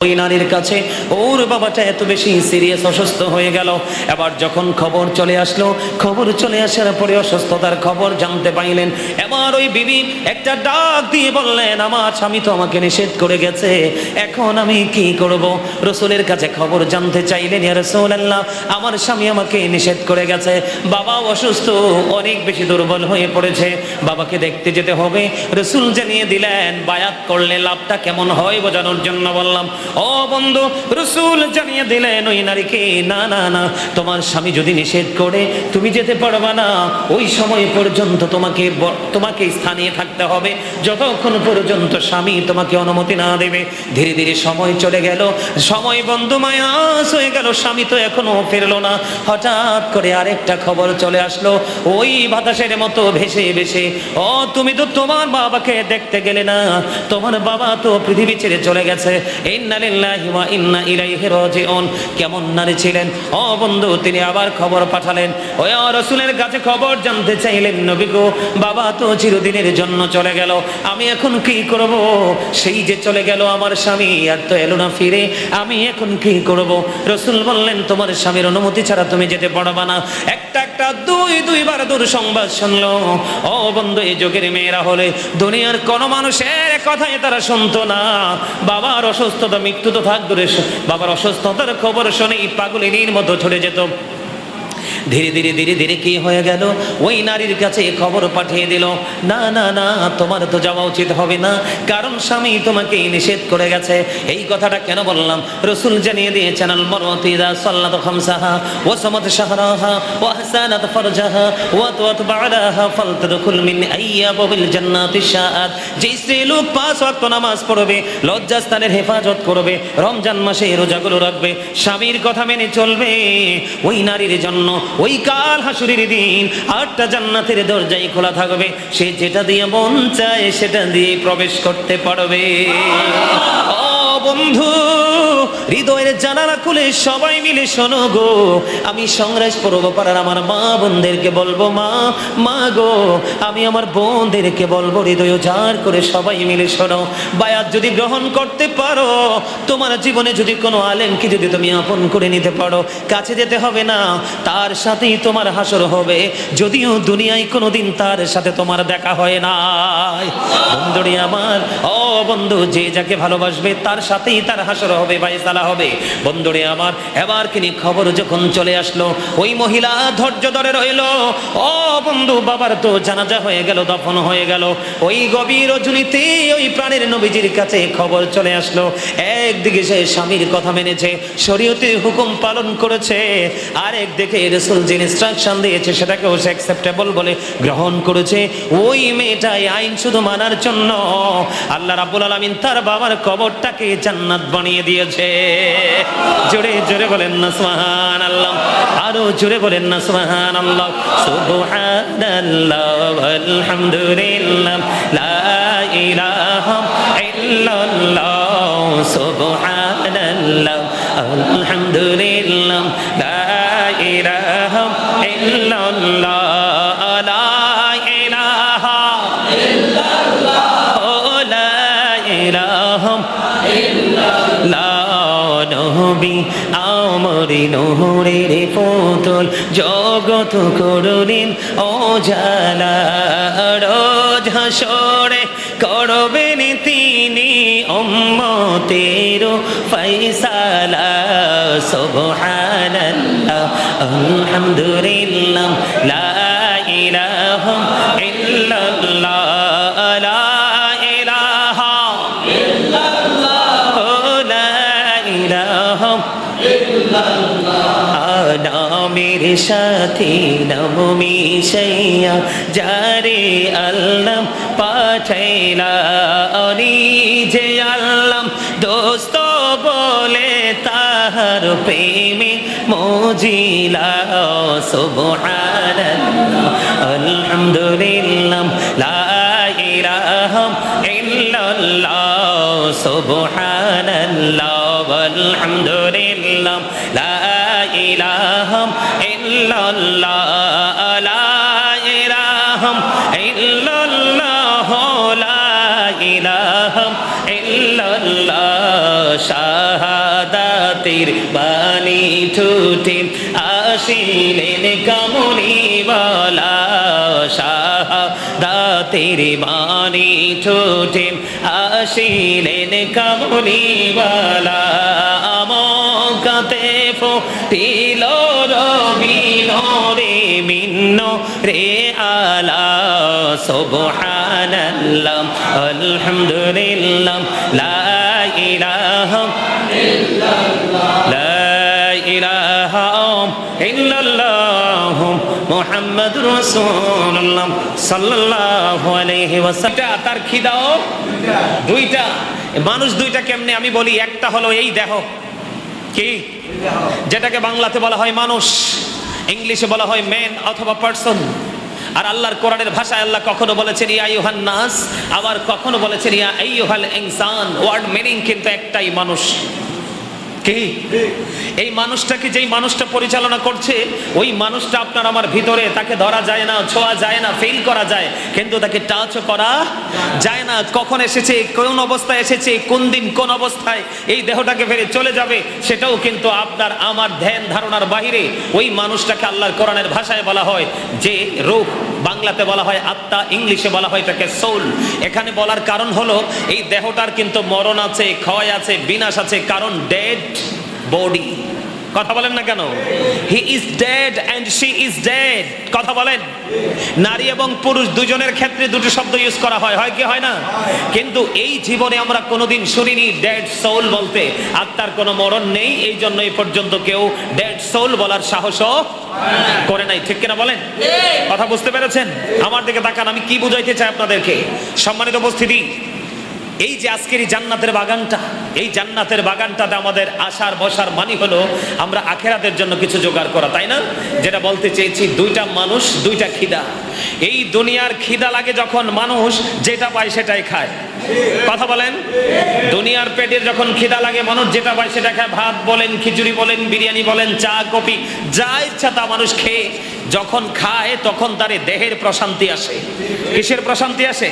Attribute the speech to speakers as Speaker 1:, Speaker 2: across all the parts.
Speaker 1: ওই নারীর কাছে ওর বাবাটা এত বেশি সিরিয়াস অসুস্থ হয়ে গেল। এবার যখন খবর চলে আসলো, খবর চলে আসার পরে অসুস্থতার খবর জানতে পাইলেন। এবার ওই বিবি একটা ডাক দিয়ে বললেন, আমার স্বামী তো আমাকে নিষেধ করে গেছে, এখন আমি কি করব? রসুলের কাছে খবর জানতে চাইলেন, ইয়া রাসূলুল্লাহ, আমার স্বামী আমাকে নিষেধ করে গেছে, বাবাও অসুস্থ, অনেক বেশি দুর্বল হয়ে পড়েছে, বাবাকে দেখতে যেতে হবে। রসুল জানিয়ে দিলেন, বায়াত করলে লাভটা কেমন হয় বোঝানোর জন্য বললাম। ও বন্ধু, রসুল জানিয়ে দিলেন ওই নারীকে, না না না, তোমার স্বামী যদি নিষেধ করে তুমি যেতে পারবা না, ওই সময় পর্যন্ত তোমাকে স্থানীয় থাকতে হবে যতক্ষণ পর্যন্ত স্বামী তোমাকে অনুমতি না দেবে। ধীরে ধীরে সময় চলে গেল, সময় বন্ধু মায়াস হয়ে গেল, স্বামী তো এখনো ফিরলো না। হঠাৎ করে আরেকটা খবর চলে আসলো, ওই বাতাসের মতো ভেসে ভেসে, ও তুমি তো তোমার বাবাকে দেখতে গেলে না, তোমার বাবা তো পৃথিবী ছেড়ে চলে গেছে। কেমন নারী ছিলেন! ও বন্ধু, তিনি আবার খবর পাঠালেন, ওই রাসূলের কাছে খবর জানতে চাইলেন, নবী গো, বাবা তো চিরদিনের জন্য চলে গেল, আমি এখন কি করব? সেই যে চলে গেল আমার স্বামী, আর তো এলো না ফিরে, আমি এখন কি করব? রাসূল বললেন, তোমার স্বামীর অনুমতি ছাড়া তুমি যেতে পারবা না। একটা দুইবার দূর সংবাদ শুনলো। ও বন্ধু, এই যুগের মেয়েরা হলে দুনিয়ার কোন মানুষের কথাই তারা শুনতো না। বাবার অসুস্থতা, মৃত্যু তো থাক দূরে, বাবার অসুস্থতার খবর শুনে পাগলিনীর মতো ছড়ে যেত। ধীরে ধীরে ধীরে ধীরে কি হয়ে গেল, ওই নারীর কাছে খবর পাঠিয়ে দিল, না না না, তোমার তো যাওয়া উচিত হবে না, কারণ স্বামী তোমাকে নিষেধ করে গেছে। এই কথাটা কেন বললাম? রসুল জানিয়ে দিয়েছেন, আল মারওয়াতু ইযা সাল্লাত খামসাহা ওয়া সামাত শাহরাহা ওয়া আহসানাত ফারজাহা ওয়া তাওয়াত বা'দাহা ফালতাদখুল মিন আইয়াবিল জান্নাতি শাআত। যে স্ত্রী লোক 5 ওয়াক্ত নামাজ পড়বে, লজ্জাস্থানের হেফাজত করবে, রমজান মাসে রোজাগুলো রাখবে, স্বামীর কথা মেনে চলবে, ওই নারীর জন্য ওই কাল হাসুরের দিন 8টা জান্নাতের দরজাই খোলা থাকবে, সে যেটা দিয়ে মন চায় সেটা দিয়ে প্রবেশ করতে পারবে। ও বন্ধু, হৃদয়ের জানালা খুলে সবাই মিলে শোনো গো, আমি সংগ্রাস পূর্ব পাড়ার আমার মা বোনদেরকে বলবো, মা গো, আমি আমার বোনদেরকে বলবো, হৃদয় উজাড় করে সবাই মিলে শোনো, বায়াত যদি গ্রহণ করতে পারো, তোমার জীবনে যদি কোনো আলেমকে যদি তুমি আপন করে নিতে পারো, কাছে যেতে হবে না, তার সাথেই তোমার হাসর হবে, যদিও দুনিয়ায় কোনোদিন তার সাথে তোমার দেখা হয় না। বন্ধুরি আমার, ও বন্ধু, যে যাকে ভালোবাসবে তার সাথেই তার হাসর হবে, ফায়সালা হবে। বন্ধুরে আমার, এবার কিনি খবর যখন চলে আসলো, ওই মহিলা ধৈর্য ধরে রইল। ও বন্ধু, বাবার তো জানাজা হয়ে গেল, দফন হয়ে গেল, ওই গভীর রজনীতে ওই প্রাণের নবীজির কাছে খবর চলে আসলো। একদিকে সে স্বামীর কথা মেনেছে, শরীয়তের হুকুম পালন করেছে, আর একদিকে রাসূল যে ইনস্ট্রাকশন দিয়েছে সেটাকেও সে অ্যাকসেপ্টেবল বলে গ্রহণ করেছে। ওই মেয়েটাই আইন শুধু মানার জন্য আল্লাহ রাব্বুল আলামিন তার বাবার কবরটাকে জান্নাত বানিয়ে দিয়েছে। জোরে জোরে বলেন না সুবহানাল্লাহ, আরো জোরে বলেন না সুবহানাল্লাহ। সুবহানাল্লাহ আলহামদুলিল্লাহ লা ইলাহা ইল্লাল্লাহ, সুবহানাল্লাহ আলহামদুলিল্লাহ লা ইলাহা ইল্লাল্লাহ, লা ইলাহা ইল্লাল্লাহ, লা ইলাহা ইল্লাল্লাহ। নবী আমরি নূরের পুতুল, জগত করুণিন ও জালা, রোজ হাসরে করবেন তিনি উম্মতের ফায়সালা। সুবহানাল্লাহ আলহামদুলিল্লাহ লা ইলাহা ইল্লাল্লাহ, লা ইলাহা ইল্লাল্লাহ, লা ইলাহা নামের সাথে নাম মিশাইয়া যারে আল্লাহ পাঠাইলা, নিজে আল্লাহ দোস্ত বলে তাহার প্রেমে মজিলা। সুবহানাল্লাহ আলহামদুলিল্লাহ লা ইলাহা ইল্লাল্লাহ, সুবহানাল্লাহ আলহামদুলিল্লাহ লা ইলাহা ইল্লাল্লাহ, লা ইলাহা ইল্লাল্লাহ, লা ইলাহা ইল্লাল্লাহ। শাহ শাহাদাতের বাণী ঠোঁটে আসিলেন কামলিওয়ালা, শাহাদাতের বাণী ঠোঁটে আসিলেন কামলিওয়ালা। মক্কাতে ফুটিল রবিন রে মিন্ন রে আলা, সুবহানাল্লাহ আলহামদুলিল্লাহ লা ইলাহা ইল্লাল্লাহ, লা ইলাহা ইল্লাল্লাহ মুহাম্মাদুর রাসূলুল্লাহ সাল্লাল্লাহু আলাইহি ওয়াসাল্লাম। তার খিদাও দুইটা। মানুষ দুইটা কেমনে আমি বলি, একটা হলো এই দেহ, কি যেটাকে বাংলাতে বলা হয় মানুষ, ইংলিশে বলা হয় ম্যান অথবা পারসন। আর আল্লাহর কোরআনের ভাষায় আল্লাহ কখনো বলেছেন ইয়া আইয়ুহান নাস, আবার কখনো বলেছেন ইয়া আইয়ুহাল ইনসান। ওয়ার্ড মিনিং কিন্তু একটাই, মানুষ। কি এই মানুষটাকে যেই মানুষটা পরিচালনা করছে, ওই মানুষটা আপনার আমার ভিতরে, তাকে ধরা যায় না, ছোঁয়া যায় না, ফিল করা যায়, কিন্তু তাকে টাচ করা যায় না। কখন এসেছে, কোন অবস্থায় এসেছে, কোন দিন কোন অবস্থায় এই দেহটাকে ফেলে চলে যাবে, সেটাও কিন্তু আপনার আমার ধ্যান ধারণার বাহিরে। ওই মানুষটাকে আল্লাহর কোরআনের ভাষায় বলা হয় যে রূহ, বাংলাতে বলা হয় আত্মা, ইংলিশে বলা হয় এটাকে সোল। এখানে বলার কারণ হলো এই দেহটার কিন্তু মরণ আছে, ক্ষয় আছে, বিনাশ আছে, কারণ ডেড বডি। কথা বলেন না কেন? He is dead and she is dead. কথা বলেন। নারী এবং পুরুষ দুজনের ক্ষেত্রে দুটো শব্দ ইউজ করা হয়, হয় কি হয় না? কিন্তু এই জীবনে আমরা কোনোদিন শুনিনি ডেড সোল বলতে। আত্মার কোনো মরণ নেই, এই জন্য এই পর্যন্ত কেউ ডেড সোল বলার সাহসও করে নাই। ঠিক কিনা বলেন? কথা বুঝতে পেরেছেন? আমার দিকে তাকান, আমি কি বুঝাইতে চাই আপনাদেরকে। সম্মানিত উপস্থিতি, এই যে আজকের এই জান্নাতের বাগানটা, এই জান্নাতের বাগানটাতে আমাদের আসার বসার মানে হলো আমরা আখেরাতের জন্য কিছু জোগাড় করা, তাই না? যেটা বলতে চেয়েছি, দুইটা মানুষ, দুইটা খিদা। এই দুনিয়ার খিদা লাগে যখন মানুষ যেটা পায় সেটাই খায়। কথা বলেন। দুনিয়ার পেটের যখন খিদা লাগে মানুষ যেটা পায় সেটা খায়। ভাত বলেন, খিচুড়ি বলেন, বিরিয়ানি বলেন, চা কফি, যা ইচ্ছা তা মানুষ খেয়ে যখন খায় তখন তার দেহের প্রশান্তি আসে। কিসের প্রশান্তি আসে?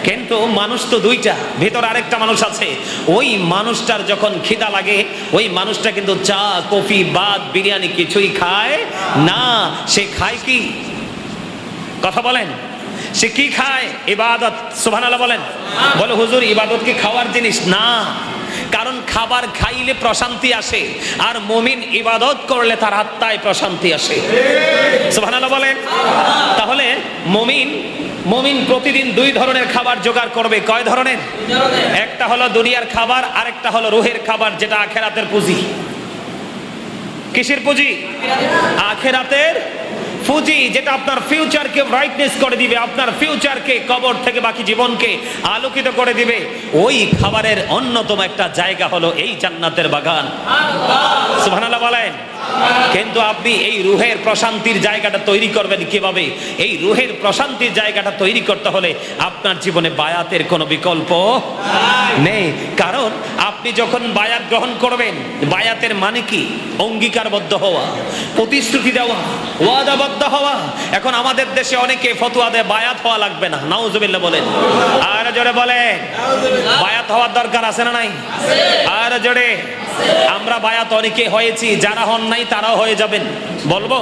Speaker 1: কিন্তু মানুষ তো দুইটা, ভেতর আরেকটা মানুষ আছে। ওই মানুষটার যখন খিদা লাগে, ওই মানুষটা কিন্তু চা কফি ভাত বিরিয়ানি কিছুই খায় না। সে খায় কি? কথা বলেন। সে কি খায়? ইবাদত। সুবহানাল্লাহ বলেন। বলে হুজুর ইবাদত কি খাওয়ার জিনিস? না, কারণ খাবার খাইলে প্রশান্তি আসে, আর মুমিন ইবাদত করলে তার আত্মায় প্রশান্তি আসে। সুবহানাল্লাহ বলেন। তাহলে মুমিন প্রতিদিন দুই ধরনের খাবার জোগাড় করবে। কয় ধরনের? একটা হলো দুনিয়ার খাবার, আরেকটা হলো রূহের খাবার, যেটা আখেরাতের পুঁজি। কিসের পুঁজি? আখেরাতের পুঁজি, যেটা আপনার ফিউচারকে ব্রাইটনেস করে দিবে, আপনার ফিউচারকে, কবর থেকে বাকি জীবনকে আলোকিত করে দিবে। ওই খাবারের অন্যতম একটা জায়গা হলো এই জান্নাতের বাগান। সুবহানাল্লাহ বলেন। কিন্তু আপনি এই রুহের প্রশান্তির জায়গাটা তৈরি করবেন কিভাবে? এই রুহের প্রশান্তির জায়গাটা তৈরি করতে হলে আপনার জীবনে বায়াতের কোনো বিকল্প নেই। কারণ আপনি যখন বায়াত গ্রহণ করবেন, বায়াতের মানে কি? অঙ্গীকারবদ্ধ হওয়া, প্রতিশ্রুতি দেওয়া, ওয়াদাবদ্ধ হওয়া। এখন আমাদের দেশে অনেকে ফতোয়া দেয় বায়াত হওয়া লাগবে না। নাউজুবিল্লাহ বলেন। আর জোরে বলেন। বায়াত হওয়ার দরকার আছে না নাই? আর জোরে। আমরা বায়াত অনেকে হয়েছি, যারা হন নাই তারাও হয়ে যাবেন। বলবো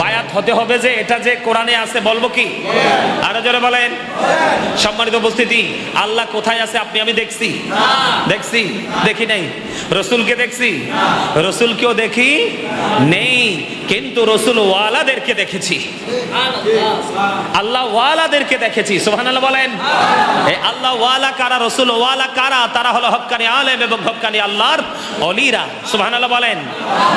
Speaker 1: বায়াত হতে হবে যে এটা যে কোরআনে আছে, বলবো কি? আরো জোরে বলেন। সম্মানিত উপস্থিতি, আল্লাহ কোথায় আছে আপনি আমি দেখছি? দেখছি? দেখি নাই। রসুলকে দেখছি? রসুলকেও দেখি নেই, কিন্তু রসুল ওয়ালাদেরকে দেখেছি, আল্লাহ ওয়ালাদেরকে দেখেছি। সুবহানাল্লাহ বলেন। এই আল্লাহ ওয়ালা কারা, রসুল ওয়ালা কারা? তারা হলো হক্কানি আলেম এবং হক্কানি আল্লাহর ওলিরা। সুবহানাল্লাহ বলেন।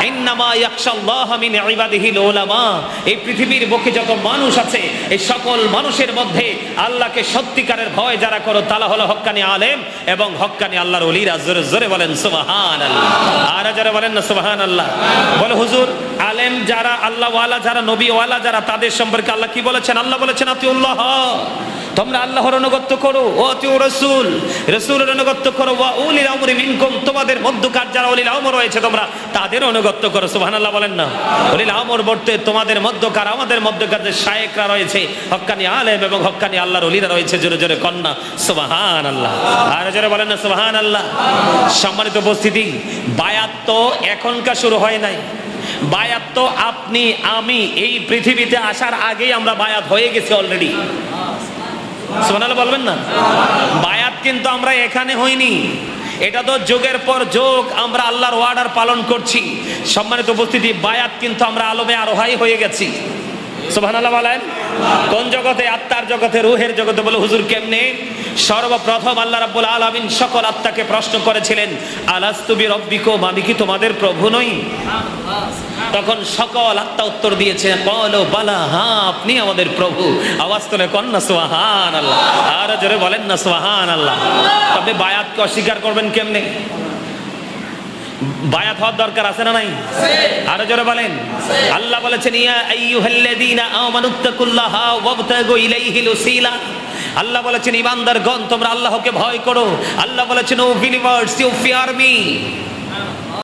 Speaker 1: ইন্নামা ইয়াখশাল্লাহ মিন ইবাদিহিল উলামা। এই পৃথিবীর বুকে যত মানুষ আছে, এই সকল মানুষের মধ্যে আল্লাহকে সত্যিকারের ভয় যারা করো, তারা হলো হক্কানি আলেম এবং হক্কানি আল্লাহর ওলিরা। জোরে জোরে বলেন সুবহানাল্লাহ। আর জোরে বলেন না সুবহানাল্লাহ। বলে হুজুর আলেম যারা, আল্লাহ ওয়ালা যারা, নবী ওয়ালা যারা, তাদের সম্পর্কে আল্লাহ কি বলেছেন? আল্লাহ বলেছেন আতিউল্লাহ তোমরা আল্লাহর অনুগত্য করো, ও আতিউ রাসূল, রাসূলের অনুগত্য করো, ওয়া উলিল আমরি মিনকুম, তোমাদের মধ্যকার যারা উলিল আমর রয়েছে তোমরা তাদের অনুগত্য করো। সুবহানাল্লাহ বলেন না। উলিল আমর বলতে তোমাদের মধ্যকার, আমাদের মধ্যকার যে শায়েখরা রয়েছে, হক্কানি আলেম এবং হক্কানি আল্লাহর ওলিরা রয়েছে, জোরে জোরে কন্না সুবহানাল্লাহ, আর জোরে বলেন না সুবহানাল্লাহ। সম্মানিত উপস্থিতি, বায়াত তো এখনকার শুরু হয় নাই, বায়াত তো আপনি আমি এই পৃথিবীতে আসার আগেই আমরা বায়াত হয়ে গেছি অলরেডি। সুবহানাল্লাহ বলবেন না। বায়াত কিন্তু আমরা এখানে হইনি, এটা তো যুগের পর যুগ আমরা আল্লাহর ওয়ার্ডার পালন করছি। সম্মানিত উপস্থিতি, বায়াত কিন্তু আমরা আলমে আরোহাই হয়ে গেছি। সুবহানাল্লাহ বলেন। কোন জগতে? আত্মার জগতে, রূহের জগতে। বলে হুজুর কেমনে? সর্বপ্রথম আল্লাহ রাব্বুল আলামিন সকল আত্মাকে প্রশ্ন করেছিলেন, আলাস্তু বিরাব্বিকুম, আমি কি তোমাদের প্রভু নই? তখন সকল আত্মা উত্তর দিয়েছে, ক্বালু বালা, হ্যাঁ আপনি আমাদের প্রভু। আওয়াজ তুলে কন্না সুবহানাল্লাহ, আর জোরে বলেন না সুবহানাল্লাহ। তবে বায়াতকে অস্বীকার করবেন কেমনে? বায়াত হওয়ার দরকার আছে না নাই? আরো জোরে বলেন। আল্লাহ বলেছেন, ইয়া আইয়ুহাল্লাযীনা আমানুত্তাকুল্লাহা ওয়াবতাগু ইলাইহিল ওসিলা। আল্লাহ বলেছেন, ঈমানদারগণ তোমরা আল্লাহকে ভয় করো। আল্লাহ বলেছেন, O believers you fear me.